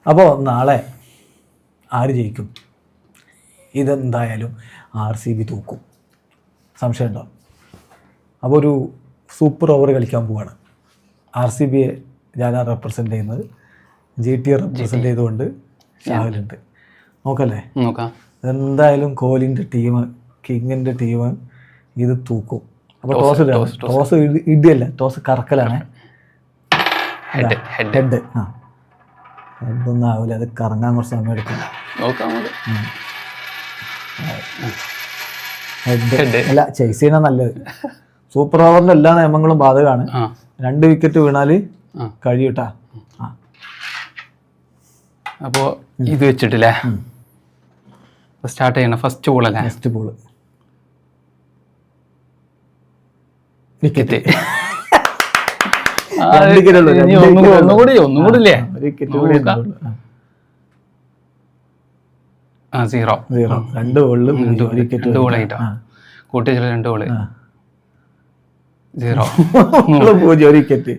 അപ്പോൾ നാളെ ആര് ജയിക്കും? ഇതെന്തായാലും RCB തൂക്കും, സംശയമുണ്ടോ? അപ്പോൾ ഒരു സൂപ്പർ ഓവർ കളിക്കാൻ പോവാണ്. RCBയെ ഞാനാണ് റെപ്രസെൻ്റ് ചെയ്യുന്നത്, GT റെപ്രസെൻ്റ് ചെയ്തുകൊണ്ട് ഷാഹുലുണ്ട്. നോക്കല്ലേ? നോക്കാം. എന്തായാലും കോഹ്ലിൻ്റെ ടീം, കിങ്ങിൻ്റെ ടീം ഇത് തൂക്കും. അപ്പോൾ ടോസ് ഇടിയല്ല, ടോസ് കറക്കലാണ്. ഹെഡ് ഹെഡൊന്നും ആവില്ല, അത് കറങ്ങാൻ കുറച്ച് സമയം എടുക്കും. ഹെഡ് അല്ല, ചേസ് ചെയ്യണ നല്ലത്. സൂപ്പർ ഓവറിൻ്റെ എല്ലാ നിയമങ്ങളും ബാധകമാണ്. 2 വിക്കറ്റ് വീണാൽ കഴിയൂട്ടാ. അപ്പോൾ ഇത് വെച്ചിട്ടില്ലേ സ്റ്റാർട്ട് ചെയ്യണം. ഫസ്റ്റ് ബോൾ അല്ലേ? First ball wicket. ഒന്നുകൂടി ഇല്ലേ? 0 2 ബോളിൽ വിക്കറ്റ്. 2 ബോളായിട്ടോ കൂട്ടി 2 ബോള് 0 0 വിക്കറ്റ്.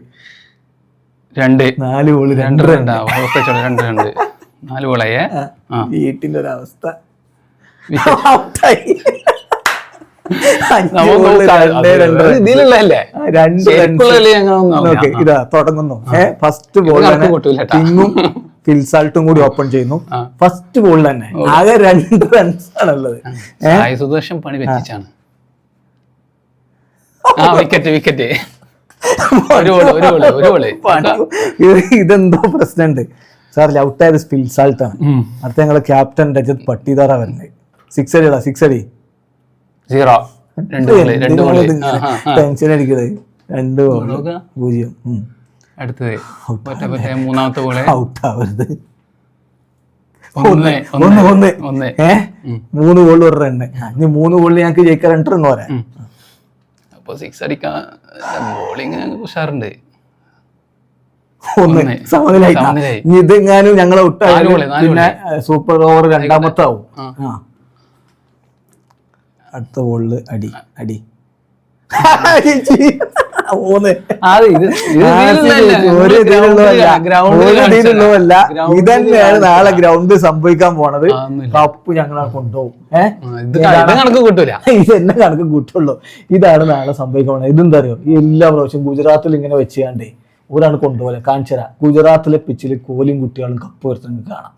2 4 ball 2 run. 4 ബോളായേ. വീട്ടിന്റെ ഒരു അവസ്ഥ. ഇതാ തുടങ്ങുന്നു. ഫസ്റ്റ് ബോൾ കിങ്ങും ഫിൽസാൾട്ടും കൂടി ഓപ്പൺ ചെയ്യുന്നു. ഫസ്റ്റ് ബോളിൽ തന്നെ ആകെ 2 റൺസ് ആണുള്ളത്. സുദർശൻ പണി വെച്ചാണ്. വിക്കറ്റ്. ഇതെന്തോ പ്രശ്നമുണ്ട് സാർ. ഔട്ടായത് ഫിൽസാൾട്ടാണ്. അടുത്ത ഞങ്ങളെ ക്യാപ്റ്റൻ രജത് പട്ടിദാറാ വരുന്നത്. 6 അടിയടാ, 6 അടി. 0 ടെൻഷൻ അടിക്കുന്നത്. 2 ബോൾ 0. അടുത്തത് മൂന്നാമത്തെ ബോള് ഔട്ടാവരുത്. 1 3 ball 1 run. ഇനി 3 ബോളിൽ ഞങ്ങൾക്ക് ജയിക്കാൻ 2 റണ്ണ് പോരാ. അപ്പൊ 6 അടിക്കാൻ ബോളിങ് ഉഷാറുണ്ട്. ഇതെങ്ങാനും ഞങ്ങൾ ഔട്ടായാലും പിന്നെ സൂപ്പർ ഓവർ രണ്ടാമത്തെ ആവും. അടുത്ത ബോളില് അടി. ഇതന്നെയാണ് നാളെ ഗ്രൗണ്ടിൽ സംഭവിക്കാൻ പോണത്. കപ്പ് ഞങ്ങളെ കൊണ്ടുപോകും. ഇതെന്നെ കണക്ക് കൂട്ടുള്ളൂ. ഇതാണ് നാളെ സംഭവിക്കാൻ പോണത്. ഇതെന്താ അറിയോ? ഈ എല്ലാ പ്രാവശ്യം ഗുജറാത്തിൽ ഇങ്ങനെ വെച്ചാണ്ടേ ഒരാൾ കൊണ്ടുപോലെ കാണിച്ചരാ. ഗുജറാത്തിലെ പിച്ചിൽ കോഹ്ലിയും കുട്ടികളും കപ്പ് വരുത്തുന്നത് കാണാം.